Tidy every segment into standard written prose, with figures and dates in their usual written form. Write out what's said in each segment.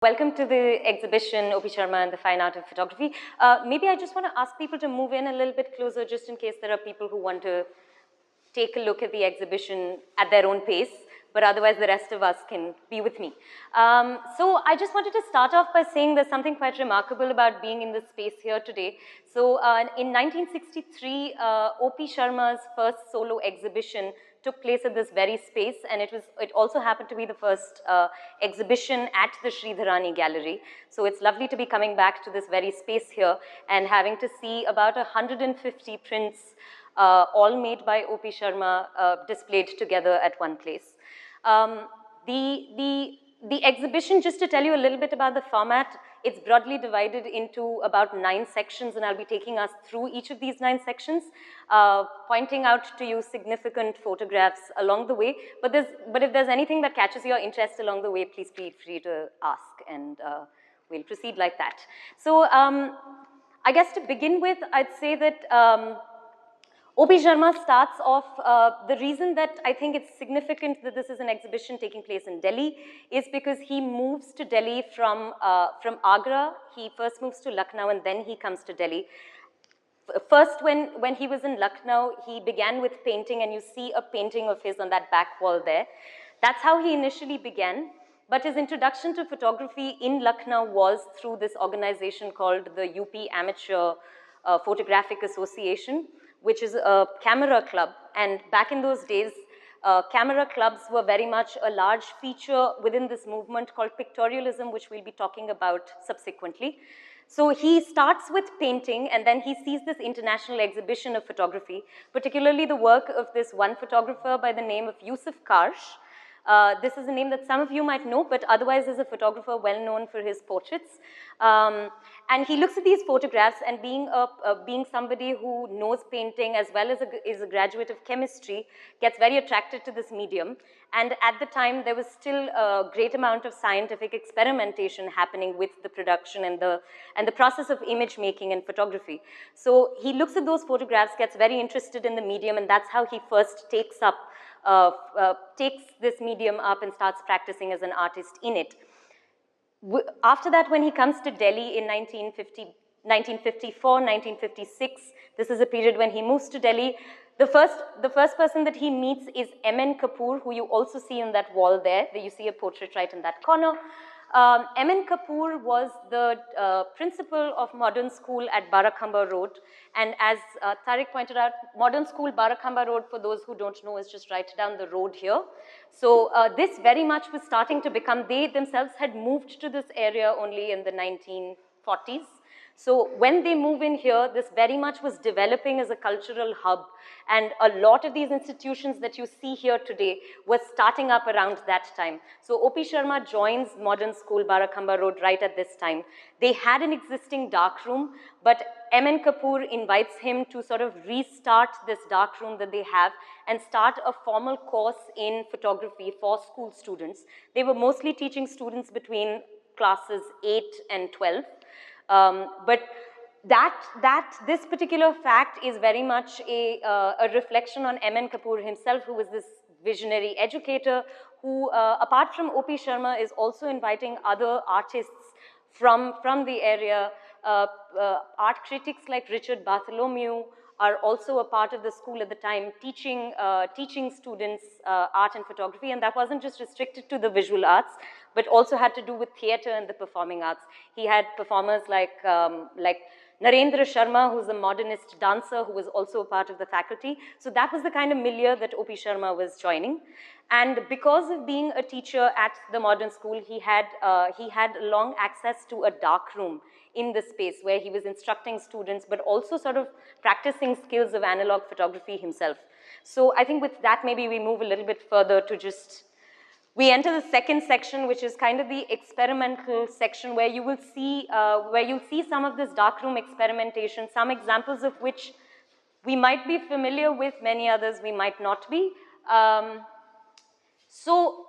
Welcome to the exhibition, O.P. Sharma and the Fine Art of Photography. Maybe I just want to ask people to move in a little bit closer just in case there are people who want to take a look at the exhibition at their own pace, but otherwise the rest of us can be with me. So I just wanted to start off by saying there's something quite remarkable about being in this space here today. So in 1963, O.P. Sharma's first solo exhibition took place at this very space, and it also happened to be the first exhibition at the Sridharani Gallery. So it's lovely to be coming back to this very space here and having to see about 150 prints all made by O.P. Sharma, displayed together at one place. The exhibition, just to tell you a little bit about the format, it's broadly divided into about 9 sections, and I'll be taking us through each of these 9 sections, pointing out to you significant photographs along the way. But if there's anything that catches your interest along the way, please feel free to ask, and we'll proceed like that. So I guess to begin with, I'd say that O.P. Sharma starts off, the reason that I think it's significant that this is an exhibition taking place in Delhi is because he moves to Delhi from Agra. He first moves to Lucknow and then he comes to Delhi. First, when he was in Lucknow, he began with painting, and you see a painting of his on that back wall there. That's how he initially began, but his introduction to photography in Lucknow was through this organization called the UP Amateur Photographic Association, which is a camera club. And back in those days, camera clubs were very much a large feature within this movement called pictorialism, which we'll be talking about subsequently. So he starts with painting, and then he sees this international exhibition of photography, particularly the work of this one photographer by the name of Yusuf Karsh. This is a name that some of you might know, but otherwise is a photographer well known for his portraits. And he looks at these photographs, and being somebody who knows painting as well as is a graduate of chemistry, gets very attracted to this medium. And at the time, there was still a great amount of scientific experimentation happening with the production and the process of image making and photography. So he looks at those photographs, gets very interested in the medium, and that's how he first takes this medium up and starts practicing as an artist in it. After that, when he comes to Delhi in 1954, 1956, this is a period when he moves to Delhi. The first person that he meets is M.N. Kapoor, who you also see on that wall there. You see a portrait right in that corner. M.N. Kapoor was the principal of Modern School at Barakhamba Road. And as Tariq pointed out, Modern School, Barakhamba Road, for those who don't know, is just right down the road here. So this very much was starting to become, they themselves had moved to this area only in the 1940s. So when they move in here, this very much was developing as a cultural hub, and a lot of these institutions that you see here today was starting up around that time. So O.P. Sharma joins Modern School, Barakhamba Road, right at this time. They had an existing darkroom, but M.N. Kapoor invites him to sort of restart this darkroom that they have and start a formal course in photography for school students. They were mostly teaching students between classes 8 and 12. But this particular fact is very much a reflection on M.N. Kapoor himself, who was this visionary educator who, apart from O.P. Sharma, is also inviting other artists from the area. Art critics like Richard Bartholomew are also a part of the school at the time, teaching students art and photography, and that wasn't just restricted to the visual arts, but also had to do with theater and the performing arts. He had performers like Narendra Sharma, who's a modernist dancer, who was also a part of the faculty. So that was the kind of milieu that O.P. Sharma was joining. And because of being a teacher at the modern school, he had long access to a dark room in the space where he was instructing students, but also sort of practicing skills of analog photography himself. So I think with that, maybe we move a little bit further to we enter the second section, which is kind of the experimental section, where you'll see some of this darkroom experimentation, some examples of which we might be familiar with, many others we might not be. So,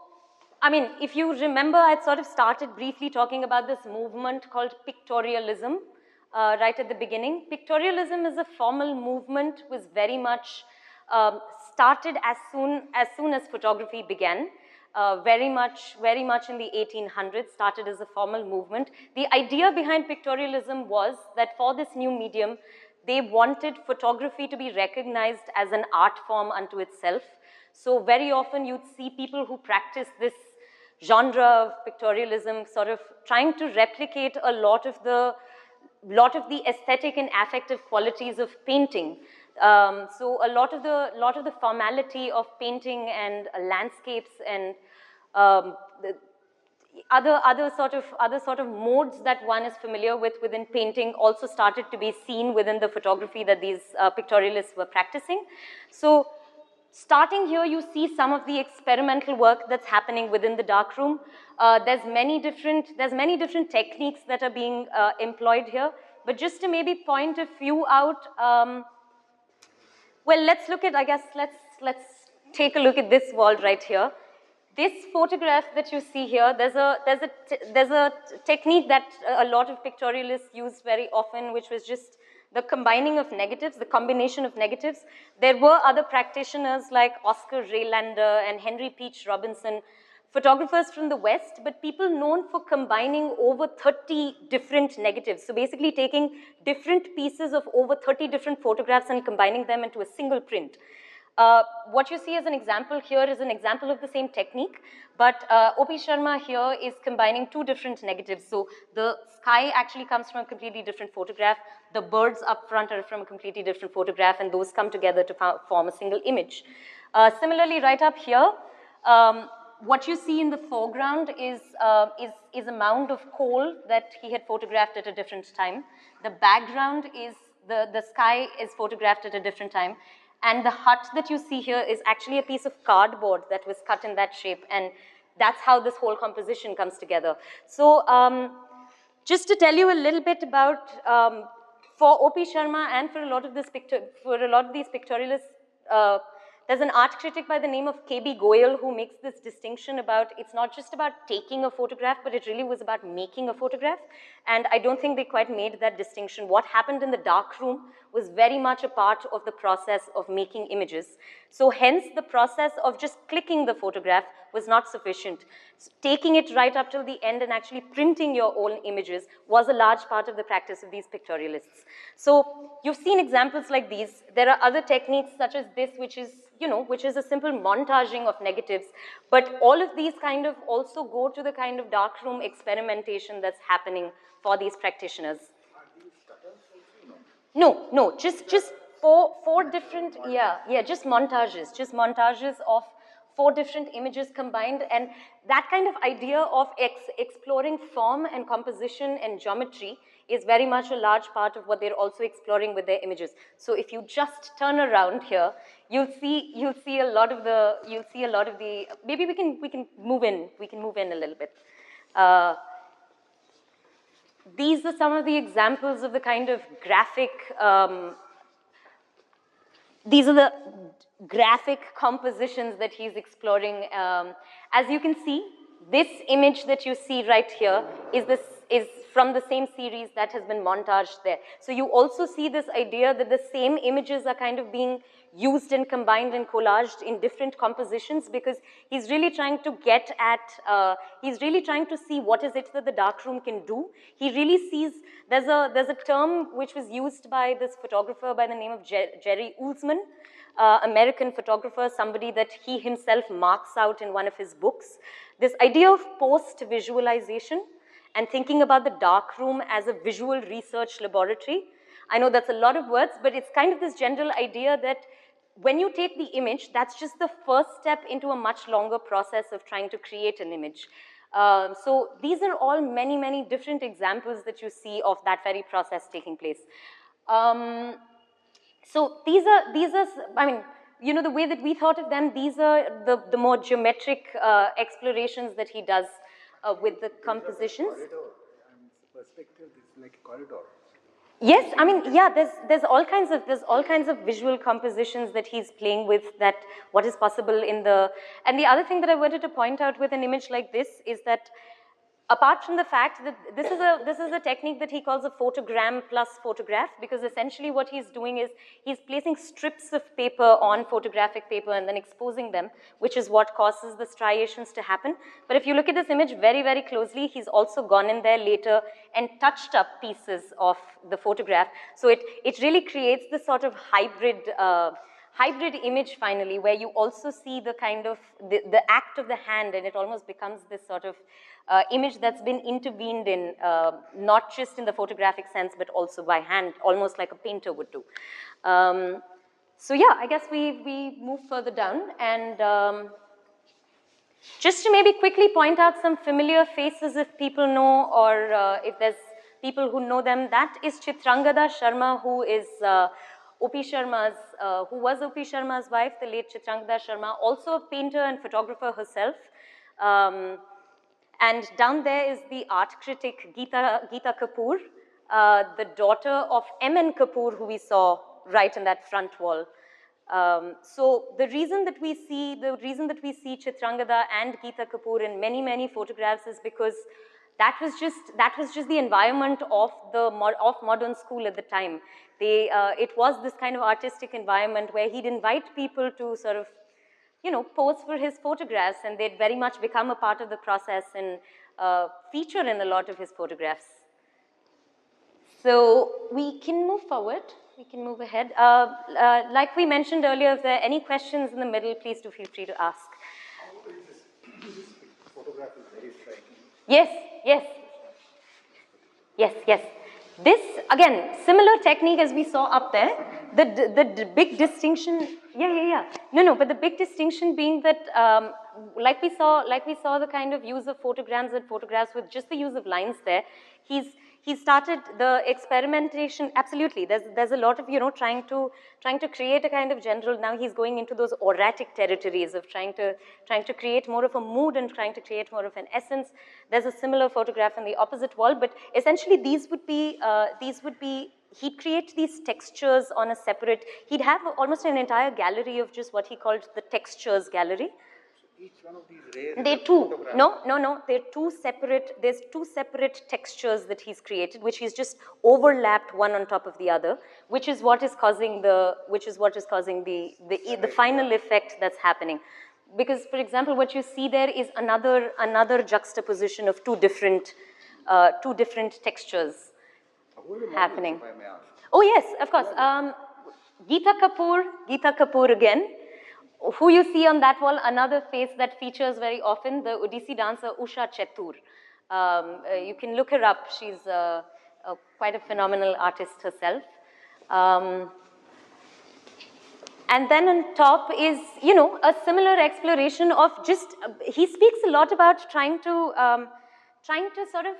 I mean, if you remember, I'd sort of started briefly talking about this movement called pictorialism right at the beginning. Pictorialism is a formal movement, was very much started as soon as photography began. very much in the 1800s, started as a formal movement. The idea behind pictorialism was that for this new medium, they wanted photography to be recognized as an art form unto itself. So very often you'd see people who practice this genre of pictorialism sort of trying to replicate a lot of the aesthetic and affective qualities of painting. So a lot of the formality of painting and landscapes and the other sort of modes that one is familiar with within painting also started to be seen within the photography that these pictorialists were practicing. So starting here, you see some of the experimental work that's happening within the darkroom. There's many different techniques that are being employed here. But just to maybe point a few out, well, let's look at, I guess, let's take a look at this wall right here. This photograph that you see here, there's a technique that a lot of pictorialists use very often, which was just the combining of negatives, the combination of negatives. There were other practitioners like Oscar Raylander and Henry Peach Robinson, photographers from the West, but people known for combining over 30 different negatives. So basically taking different pieces of over 30 different photographs and combining them into a single print. What you see as an example here is an example of the same technique, but O.P. Sharma here is combining two different negatives. So the sky actually comes from a completely different photograph, the birds up front are from a completely different photograph, and those come together to form a single image. Similarly, right up here, what you see in the foreground is a mound of coal that he had photographed at a different time. The background is, the sky is photographed at a different time. And the hut that you see here is actually a piece of cardboard that was cut in that shape, and that's how this whole composition comes together. So just to tell you a little bit about, for O.P. Sharma and for a lot of these pictorialists, there's an art critic by the name of K.B. Goyal who makes this distinction about, it's not just about taking a photograph, but it really was about making a photograph. And I don't think they quite made that distinction. What happened in the darkroom was very much a part of the process of making images. So hence the process of just clicking the photograph was not sufficient. So taking it right up till the end and actually printing your own images was a large part of the practice of these pictorialists. So you've seen examples like these. There are other techniques such as this, which is a simple montaging of negatives. But all of these kind of also go to the kind of darkroom experimentation that's happening for these practitioners. Are these cutters also? No, just four different, just montages of 4 different images combined, and that kind of idea of exploring form and composition and geometry is very much a large part of what they're also exploring with their images. So if you just turn around here, you'll see a lot of the, maybe we can move in a little bit. These are some of the examples of the kind of graphic, these are the graphic compositions that he's exploring. As you can see, this image that you see right here is from the same series that has been montaged there. So you also see this idea that the same images are kind of being used and combined and collaged in different compositions, because he's really trying to get at, he's really trying to see what is it that the darkroom can do. He really sees, there's a term which was used by this photographer by the name of Jerry Ullsman, American photographer, somebody that he himself marks out in one of his books. This idea of post-visualization and thinking about the darkroom as a visual research laboratory. I know that's a lot of words, but it's kind of this general idea that when you take the image, that's just the first step into a much longer process of trying to create an image. So these are all many, many different examples that you see of that very process taking place. So these are, I mean, you know, the way that we thought of them, these are the more geometric explorations that he does with the compositions. Perspective is like a corridor. Yes, I mean, yeah, there's all kinds of visual compositions that he's playing with, that what is possible in the, and the other thing that I wanted to point out with an image like this is that apart from the fact that this is a technique that he calls a photogram plus photograph, because essentially what he's doing is he's placing strips of paper on photographic paper and then exposing them, which is what causes the striations to happen. But if you look at this image very, very closely, he's also gone in there later and touched up pieces of the photograph. So it really creates this sort of hybrid image finally, where you also see the kind of the act of the hand, and it almost becomes this sort of image that's been intervened in, not just in the photographic sense, but also by hand, almost like a painter would do. So yeah, I guess we move further down, and just to maybe quickly point out some familiar faces if people know, or if there's people who know them, that is Chitrangada Sharma, who is O.P. Sharma's, who was O.P. Sharma's wife, the late Chitrangada Sharma, also a painter and photographer herself. And down there is the art critic Geeta Kapoor, the daughter of M.N. Kapoor, who we saw right in that front wall. So the reason that we see Chitrangada and Geeta Kapoor in many, many photographs is because that was just the environment of modern school at the time. It was this kind of artistic environment where he'd invite people to sort of, you know, pose for his photographs, and they'd very much become a part of the process and feature in a lot of his photographs. So we can move forward. We can move ahead. Like we mentioned earlier, if there are any questions in the middle, please do feel free to ask. This photograph is very striking. Yes, yes. Yes, yes. This, again, similar technique as we saw up there. The big distinction, No, but the big distinction being that, like we saw the kind of use of photograms and photographs with just the use of lines there. He started the experimentation. Absolutely, there's a lot of, you know, trying to create a kind of general. Now he's going into those auratic territories of trying to create more of a mood and trying to create more of an essence. There's a similar photograph on the opposite wall, but essentially these would be he'd create these textures on a separate. He'd have almost an entire gallery of just what he called the textures gallery. Each one of these rays. They're two. No. They're two separate. There's two separate textures that he's created, which he's just overlapped one on top of the other, which is what is causing the final effect that's happening. Because, for example, what you see there is another juxtaposition of two different textures happening. If I may ask. Oh yes, of course. Geeta Kapoor again. Who you see on that wall, another face that features very often, the Odissi dancer Usha Chetur. You can look her up. She's quite a phenomenal artist herself. And then on top is, you know, a similar exploration of just, he speaks a lot about trying to sort of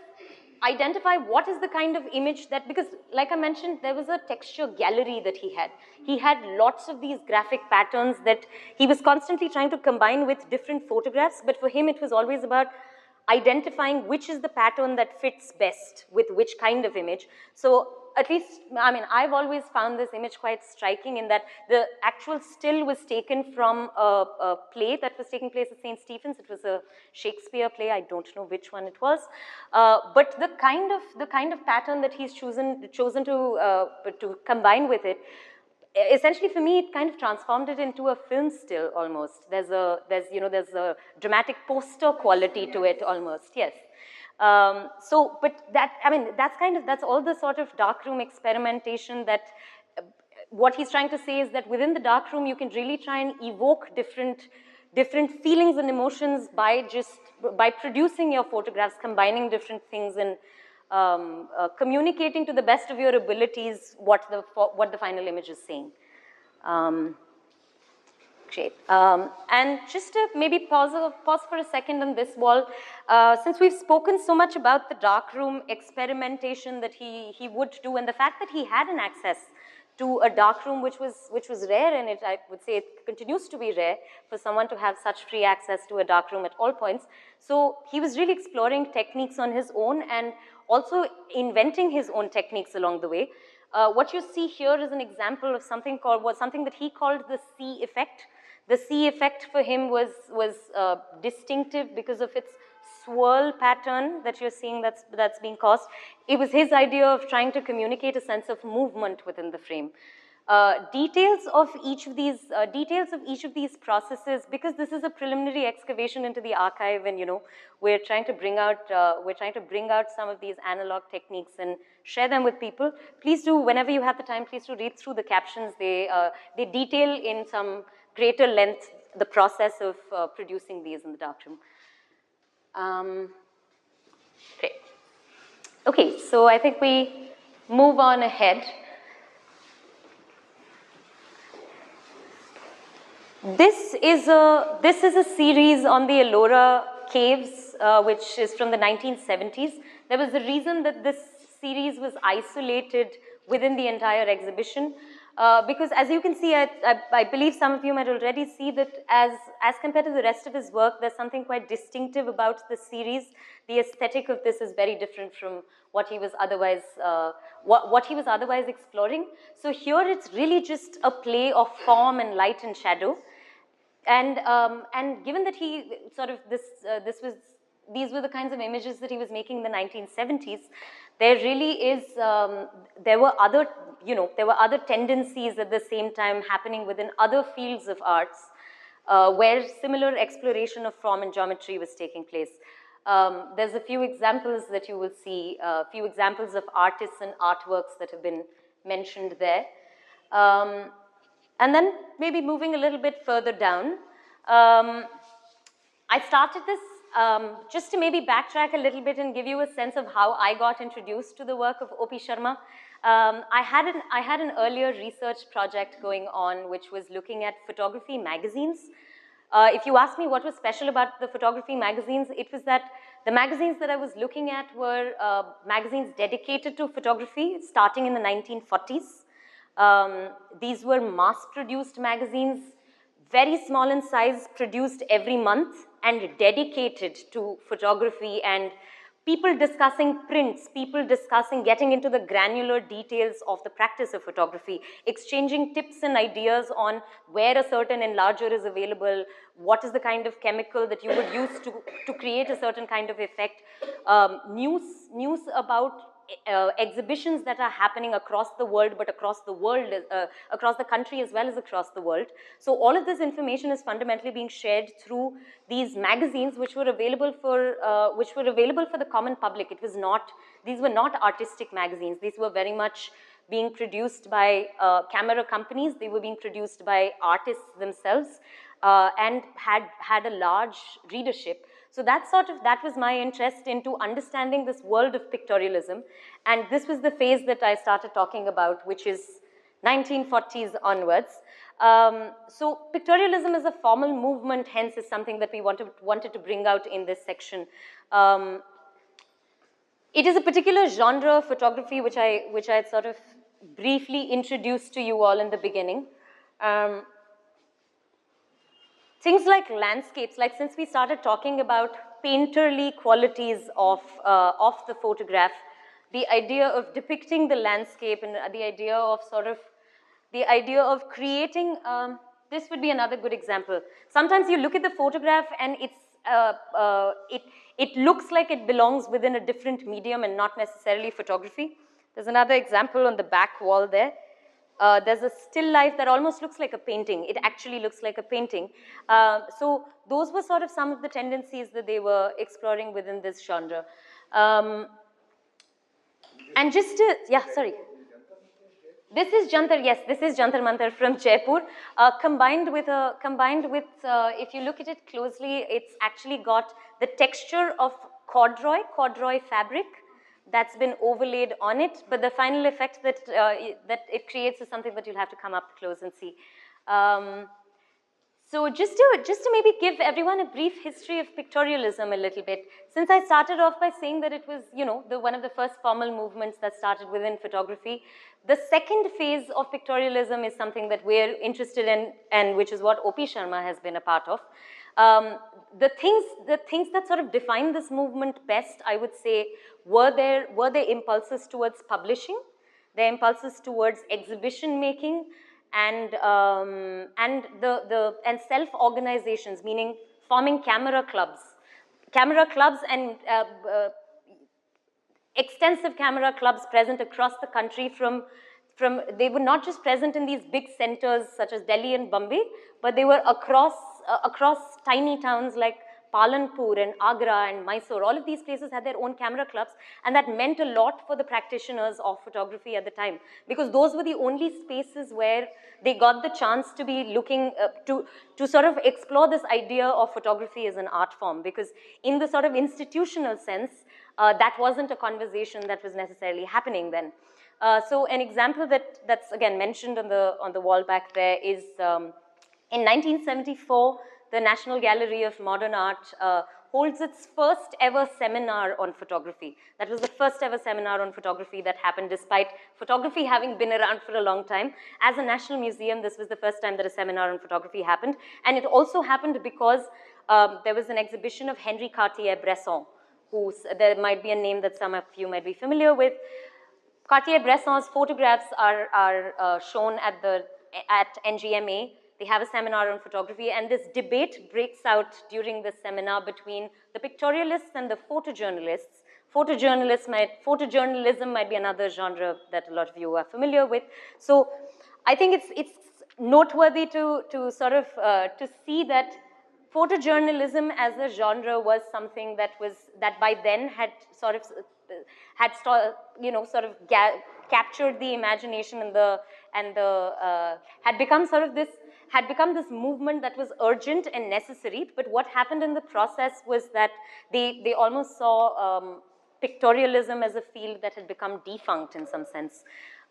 identify what is the kind of image that, because like I mentioned, there was a texture gallery that he had. He had lots of these graphic patterns that he was constantly trying to combine with different photographs, but for him it was always about identifying which is the pattern that fits best with which kind of image. So at least, I mean, I've always found this image quite striking in that the actual still was taken from a play that was taking place at St. Stephen's. It was a Shakespeare play. I don't know which one it was, but the kind of pattern that he's chosen to combine with it. Essentially, for me, it kind of transformed it into a film still almost. There's a dramatic poster quality to it almost. Yes. But that's all the sort of darkroom experimentation that what he's trying to say is that within the darkroom you can really try and evoke different feelings and emotions by producing your photographs, combining different things and communicating to the best of your abilities what the final image is saying. Great. And just to maybe pause for a second on this wall, since we've spoken so much about the darkroom experimentation that he would do, and the fact that he had an access to a darkroom which was rare, and I would say it continues to be rare for someone to have such free access to a darkroom at all points. So he was really exploring techniques on his own and also inventing his own techniques along the way. What you see here is an example of something that he called the C effect. The C effect for him was distinctive because of its swirl pattern that you're seeing that's being caused, it was his idea of trying to communicate a sense of movement within the frame. Details of each of these processes, because this is a preliminary excavation into the archive, and we're trying to bring out some of these analog techniques and share them with people. Please do, whenever you have the time, please do read through the captions. They detail in some greater length the process of producing these in the darkroom. Great. Okay, so I think we move on ahead. This is a series on the Ellora caves, which is from the 1970s. There was a reason that this series was isolated within the entire exhibition, because as you can see, I believe some of you might already see that as compared to the rest of his work, there's something quite distinctive about the series. The aesthetic of this is very different from what he was otherwise what he was otherwise exploring. So here it's really just a play of form and light and shadow. And given that he sort of these were the kinds of images that he was making in the 1970s, there really is there were other tendencies at the same time happening within other fields of arts where similar exploration of form and geometry was taking place. There's a few examples that you will see, a few examples of artists and artworks that have been mentioned there. And then maybe moving a little bit further down, I started this just to maybe backtrack a little bit and give you a sense of how I got introduced to the work of O.P. Sharma. I had an earlier research project going on which was looking at photography magazines. If you ask me what was special about the photography magazines, it was that the magazines that I was looking at were magazines dedicated to photography starting in the 1940s. These were mass-produced magazines, very small in size, produced every month and dedicated to photography, and people discussing prints, people discussing getting into the granular details of the practice of photography, exchanging tips and ideas on where a certain enlarger is available, what is the kind of chemical that you would use to create a certain kind of effect, news about exhibitions that are happening across the world, but across the country as well as across the world. So all of this information is fundamentally being shared through these magazines, which were available for the common public. These were not artistic magazines. These were very much being produced by camera companies. They were being produced by artists themselves, and had a large readership. So that was my interest into understanding this world of pictorialism, and this was the phase that I started talking about, which is 1940s onwards. So pictorialism as a formal movement, hence, is something that we wanted to bring out in this section. It is a particular genre of photography which I sort of briefly introduced to you all in the beginning. Things like landscapes, like since we started talking about painterly qualities of the photograph, the idea of depicting the landscape and the idea of creating, this would be another good example. Sometimes you look at the photograph and it looks like it belongs within a different medium and not necessarily photography. There's another example on the back wall there. There's a still life that almost looks like a painting. It actually looks like a painting. So those were sort of some of the tendencies that they were exploring within this genre. And just to, yeah, sorry. This is Jantar, yes, this is Jantar Mantar from Jaipur. Combined with, if you look at it closely, it's actually got the texture of corduroy fabric that's been overlaid on it, but the final effect that it creates is something that you'll have to come up close and see. So just to maybe give everyone a brief history of pictorialism a little bit, since I started off by saying that it was, one of the first formal movements that started within photography, the second phase of pictorialism is something that we're interested in, and which is what O.P. Sharma has been a part of. The things that sort of define this movement best, I would say, were their impulses towards publishing, their impulses towards exhibition making, and self-organizations, meaning forming camera clubs, camera clubs and extensive camera clubs present across the country they were not just present in these big centers such as Delhi and Bombay, but they were across tiny towns like Palanpur and Agra and Mysore. All of these places had their own camera clubs, and that meant a lot for the practitioners of photography at the time, because those were the only spaces where they got the chance to be looking to sort of explore this idea of photography as an art form, because in the sort of institutional sense, that wasn't a conversation that was necessarily happening then. So an example that's again mentioned on the wall back there is in 1974, the National Gallery of Modern Art holds its first ever seminar on photography. That was the first ever seminar on photography that happened despite photography having been around for a long time. As a national museum, this was the first time that a seminar on photography happened. And it also happened because there was an exhibition of Henri Cartier-Bresson, there might be a name that some of you might be familiar with. Cartier-Bresson's photographs are shown at NGMA. They have a seminar on photography, and this debate breaks out during the seminar between the pictorialists and the photojournalists. Photojournalism might be another genre that a lot of you are familiar with. So I think it's noteworthy to sort of to see that photojournalism as a genre was something that by then had sort of captured the imagination and had become this movement that was urgent and necessary. But what happened in the process was that they almost saw pictorialism as a field that had become defunct in some sense.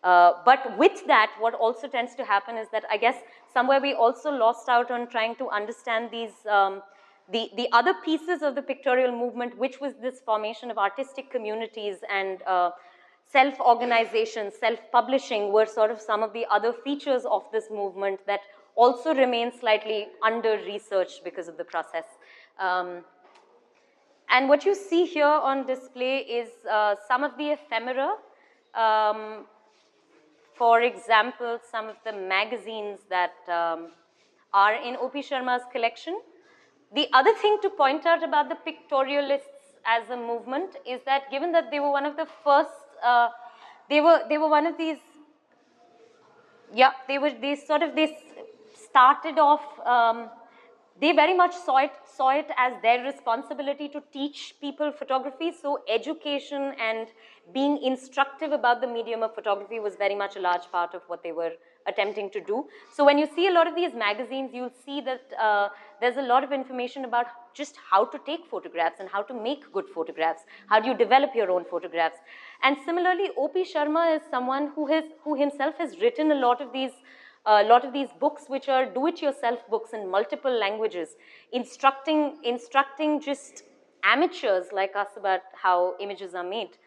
But with that, what also tends to happen is that I guess somewhere we also lost out on trying to understand these the other pieces of the pictorial movement, which was this formation of artistic communities and self-organization, self-publishing, were sort of some of the other features of this movement that also remain slightly under-researched because of the process. And what you see here on display is some of the ephemera. For example, some of the magazines that are in O.P. Sharma's collection. The other thing to point out about the pictorialists as a movement is that given that they were one of the first, they were one of these, they started off, they very much saw it as their responsibility to teach people photography. So education and being instructive about the medium of photography was very much a large part of what they were attempting to do. So when you see a lot of these magazines, you'll see that there's a lot of information about just how to take photographs and how to make good photographs. How do you develop your own photographs? And similarly, O.P. Sharma is someone who himself has written a lot of these books, which are do-it-yourself books in multiple languages, instructing just amateurs like us about how images are made.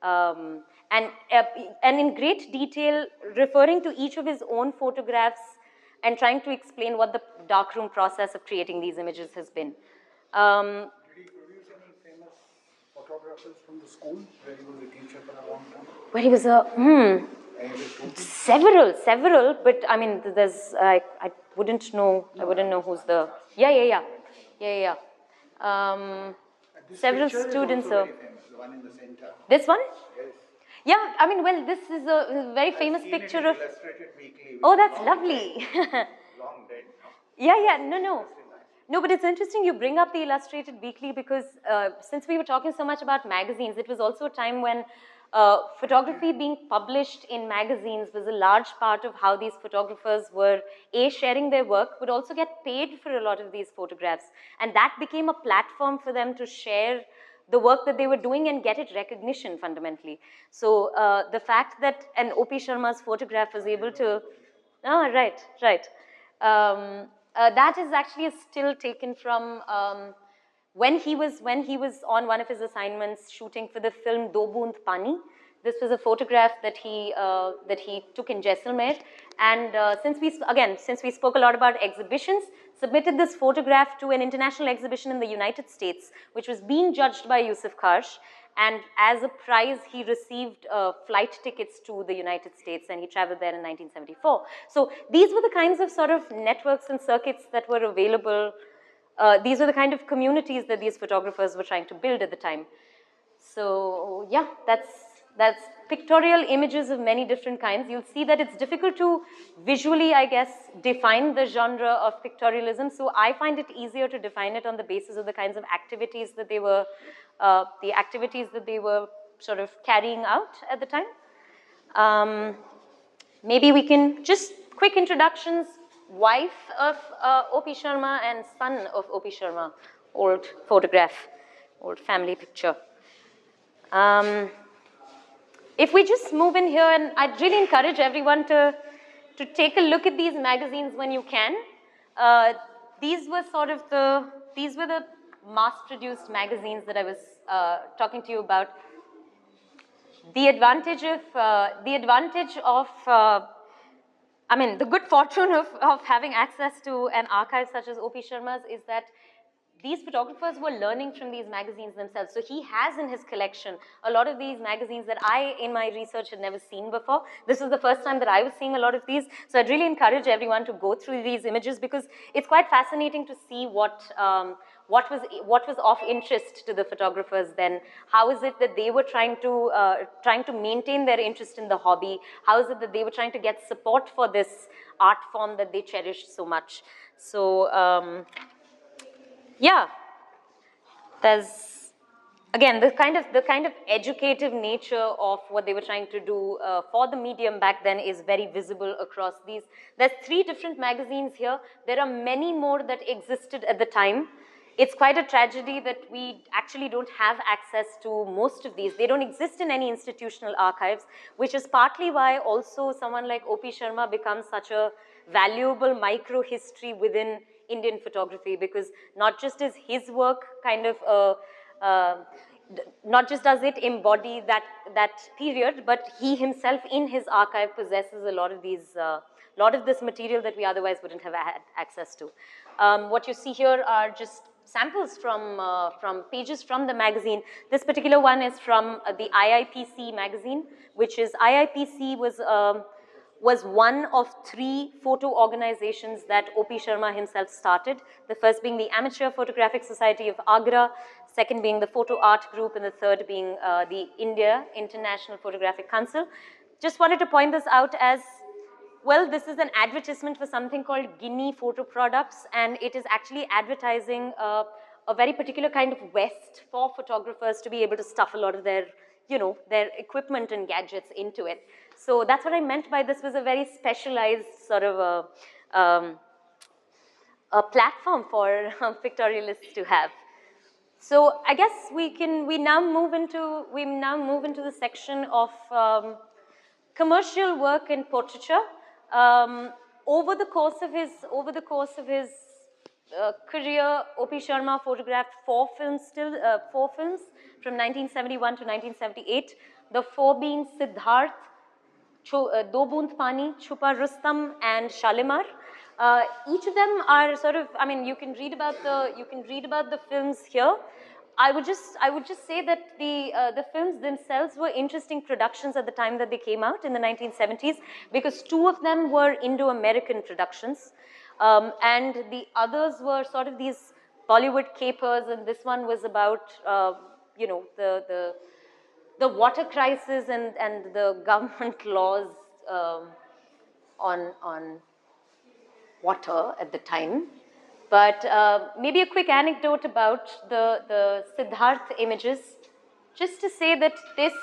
And in great detail, referring to each of his own photographs and trying to explain what the darkroom process of creating these images has been. Did he produce any famous photographers from the school where he was a teacher for a long time? Where he was several, but I mean, there's, I wouldn't know who's the, yeah. Several students. Very famous, the one in the center. This one? Yes. Yeah, I mean, well, this is a very famous picture of. Illustrated Weekly. Oh, that's lovely. Long dead. Yeah, no, but it's interesting you bring up the Illustrated Weekly because since we were talking so much about magazines, it was also a time when photography being published in magazines was a large part of how these photographers were sharing their work, but also get paid for a lot of these photographs. And that became a platform for them to share the work that they were doing and get it recognition fundamentally. So the fact that an O.P. Sharma's photograph was able to, right. That is actually a still taken from when he was on one of his assignments shooting for the film Do Boond Pani. This was a photograph that he took in Jaisalmer, and since we spoke a lot about exhibitions, submitted this photograph to an international exhibition in the United States, which was being judged by Yusuf Karsh, and as a prize he received flight tickets to the United States, and he traveled there in 1974. So these were the kinds of sort of networks and circuits that were available these were the kind of communities that these photographers were trying to build at the time. So yeah, that's pictorial images of many different kinds. You'll see that it's difficult to visually, I guess, define the genre of pictorialism. So I find it easier to define it on the basis of the kinds of activities that they were, sort of carrying out at the time. Maybe we can just quick introductions. Wife of O.P. Sharma and son of O.P. Sharma. Old photograph, old family picture. If we just move in here, and I'd really encourage everyone to take a look at these magazines when you can. These were the mass-produced magazines that I was talking to you about. The advantage of the good fortune of having access to an archive such as O.P. Sharma's is that these photographers were learning from these magazines themselves. So he has in his collection a lot of these magazines that I, in my research, had never seen before. This was the first time that I was seeing a lot of these. So I'd really encourage everyone to go through these images because it's quite fascinating to see what was of interest to the photographers then. How is it that they were trying to maintain their interest in the hobby? How is it that they were trying to get support for this art form that they cherished so much? So yeah, there's again the kind of educative nature of what they were trying to do for the medium back then is very visible across these. There's 3 different magazines here. There are many more that existed at the time. It's quite a tragedy that we actually don't have access to most of these. They don't exist in any institutional archives, which is partly why also someone like O.P. Sharma becomes such a valuable micro-history within Indian photography, because not just is his work kind of not just does it embody that period, but he himself in his archive possesses a lot of this material that we otherwise wouldn't have had access to. What you see here are just samples from pages from the magazine. This particular one is from the IIPC magazine, which is IIPC was one of 3 photo organizations that O.P. Sharma himself started. The first being the Amateur Photographic Society of Agra, second being the Photo Art Group, and the third being the India International Photographic Council. Just wanted to point this out as, well, this is an advertisement for something called Guinea Photo Products, and it is actually advertising a very particular kind of vest for photographers to be able to stuff a lot of their equipment and gadgets into it. So that's what I meant by this was a very specialized sort of a platform for pictorialists to have. So I guess we now move into the section of commercial work in portraiture. Over the course of his career, O.P. Sharma photographed 4 films from 1971 to 1978. The 4 being Siddharth, Do Boond Pani, Chupa Rustam, and Shalimar. Each of them are sort of, you can read about the films here. I would just say that the films themselves were interesting productions at the time that they came out in the 1970s, because 2 of them were Indo-American productions, and the others were sort of these Bollywood capers, and this one was about the water crisis and the government laws on water at the time. But maybe a quick anecdote about the Siddharth images, just to say that this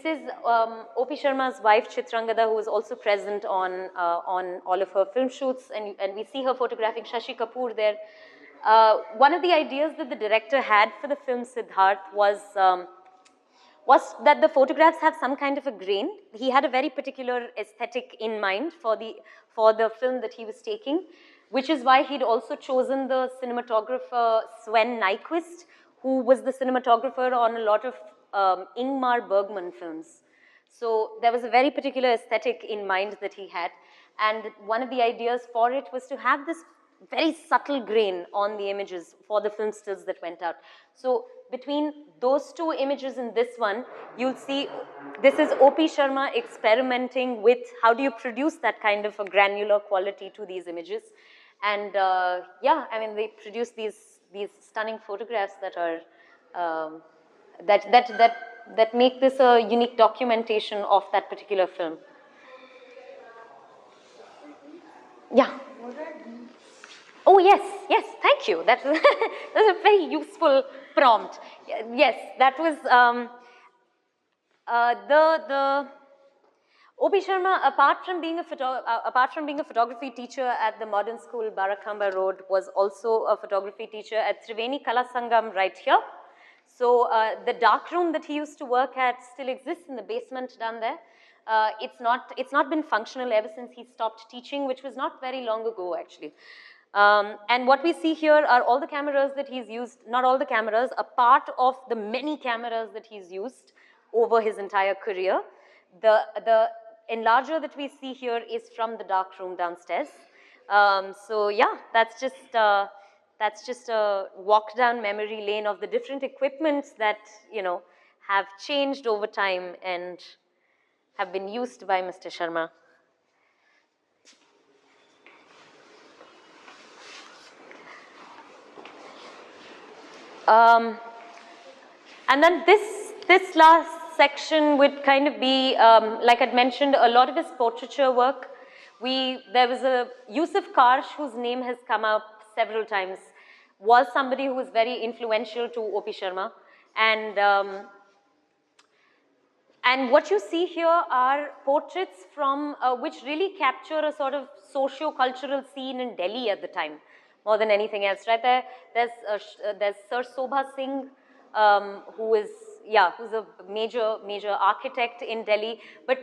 is O.P. Sharma's wife Chitrangada, who was also present on all of her film shoots, and we see her photographing Shashi Kapoor there. One of the ideas that the director had for the film Siddharth was that the photographs have some kind of a grain. He had a very particular aesthetic in mind for the film that he was taking, which is why he'd also chosen the cinematographer Sven Nykvist, who was the cinematographer on a lot of Ingmar Bergman films. So there was a very particular aesthetic in mind that he had, and one of the ideas for it was to have this very subtle grain on the images for the film stills that went out. So between those 2 images and this one, you'll see this is O.P. Sharma experimenting with how do you produce that kind of a granular quality to these images. And yeah, I mean, they produce these stunning photographs that are that make this a unique documentation of that particular film. Yeah. Oh yes, yes. Thank you. That was that was a very useful prompt. Yes, that was the O.P. Sharma, apart from being a photography teacher at the modern school Barakamba Road, was also a photography teacher at Triveni Kala Sangam right here. So the dark room that he used to work at still exists in the basement down there. It's not been functional ever since he stopped teaching, which was not very long ago actually. And what we see here are all the cameras that he's used, not all the cameras, a part of the many cameras that he's used over his entire career. The enlarger that we see here is from the dark room downstairs. So yeah, that's just a walk down memory lane of the different equipments that, you know, have changed over time and have been used by Mr. Sharma. And then this last section would kind of be, like I'd mentioned, a lot of his portraiture work. There was a Yusuf Karsh, whose name has come up several times, was somebody who was very influential to O.P. Sharma. And what you see here are portraits from which really capture a sort of socio-cultural scene in Delhi at the time, more than anything else. Right there, there's Sir Sobha Singh, who's a major architect in Delhi. But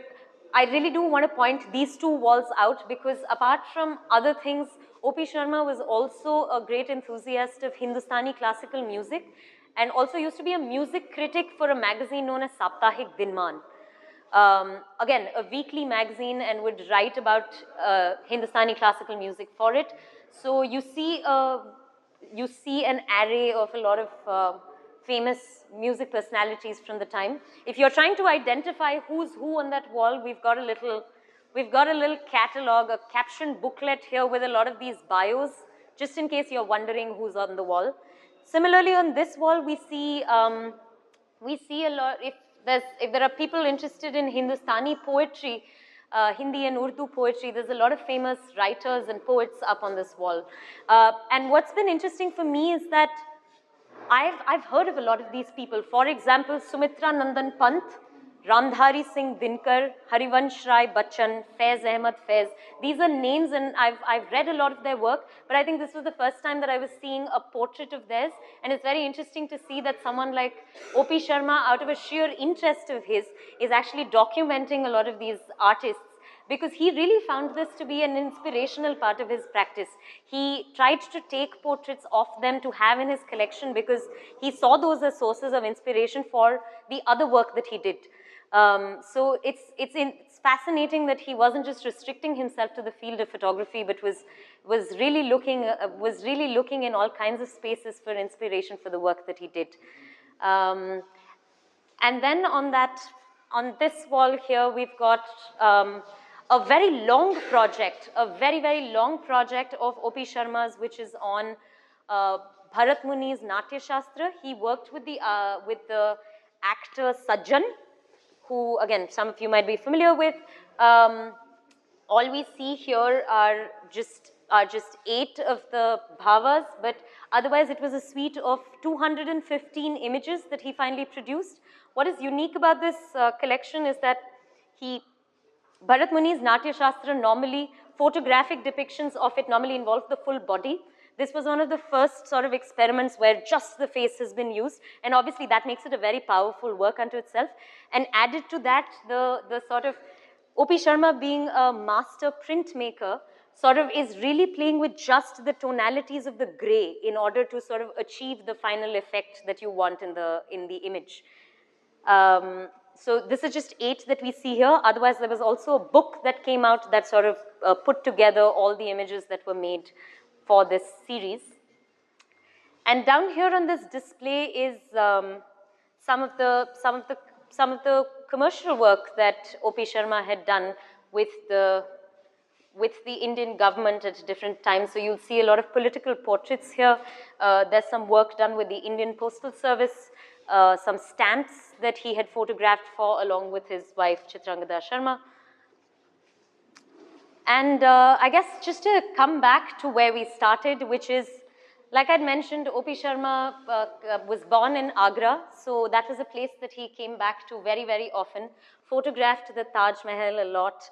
I really do want to point these two walls out because apart from other things, O.P. Sharma was also a great enthusiast of Hindustani classical music, and also used to be a music critic for a magazine known as Saptahik Dinman. Again, a weekly magazine, and would write about Hindustani classical music for it. So you see an array of a lot of famous music personalities from the time. If you're trying to identify who's who on that wall, we've got a little catalog, a captioned booklet here with a lot of these bios, just in case you're wondering who's on the wall. Similarly, on this wall, we see a lot. If there are people interested in Hindustani poetry, Hindi and Urdu poetry, there's a lot of famous writers and poets up on this wall. And what's been interesting for me is that I've heard of a lot of these people. For example, Sumitra Nandan Pant, Ramdhari Singh Dinkar, Harivansh Rai Bachchan, Faiz Ahmad Faiz. These are names, and I've read a lot of their work, but I think this was the first time that I was seeing a portrait of theirs, and it's very interesting to see that someone like O.P. Sharma, out of a sheer interest of his, is actually documenting a lot of these artists, because he really found this to be an inspirational part of his practice. He tried to take portraits of them to have in his collection because he saw those as sources of inspiration for the other work that he did. So it's fascinating that he wasn't just restricting himself to the field of photography, but was really looking in all kinds of spaces for inspiration for the work that he did. And then on this wall here, we've got a very long project, a very long project of O.P. Sharma's, which is on Bharat Muni's Natya Shastra. He worked with the actor Sajjan, who, again, some of you might be familiar with. All we see here are just 8 of the bhavas, but otherwise it was a suite of 215 images that he finally produced. What is unique about this collection is that Bharat Muni's Natya Shastra, normally photographic depictions of it normally involve the full body. This was one of the first sort of experiments where just the face has been used, and obviously that makes it a very powerful work unto itself. And added to that, the sort of O.P. Sharma, being a master printmaker, sort of is really playing with just the tonalities of the gray in order to sort of achieve the final effect that you want in the image. So this is just 8 that we see here. Otherwise, there was also a book that came out that sort of put together all the images that were made for this series. And down here on this display is some of the commercial work that O.P. Sharma had done with the with the Indian government at different times. So you'll see a lot of political portraits here. There's some work done with the Indian Postal Service, some stamps that he had photographed for along with his wife Chitrangada Sharma. And I guess just to come back to where we started, which is, like I'd mentioned, O.P. Sharma was born in Agra, so that was a place that he came back to very, very often, photographed the Taj Mahal a lot.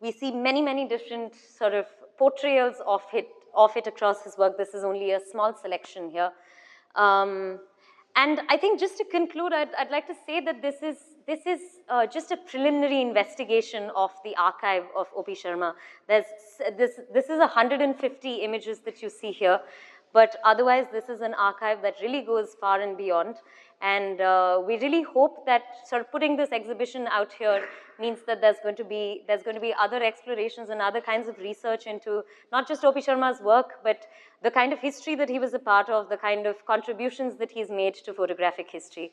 We see many, many different sort of portrayals of it across his work. This is only a small selection here. And I think just to conclude, I'd like to say that this is just a preliminary investigation of the archive of O.P. Sharma. This is 150 images that you see here, but otherwise this is an archive that really goes far and beyond. And we really hope that sort of putting this exhibition out here means that there's going to be other explorations and other kinds of research into not just O.P. Sharma's work, but the kind of history that he was a part of, the kind of contributions that he's made to photographic history.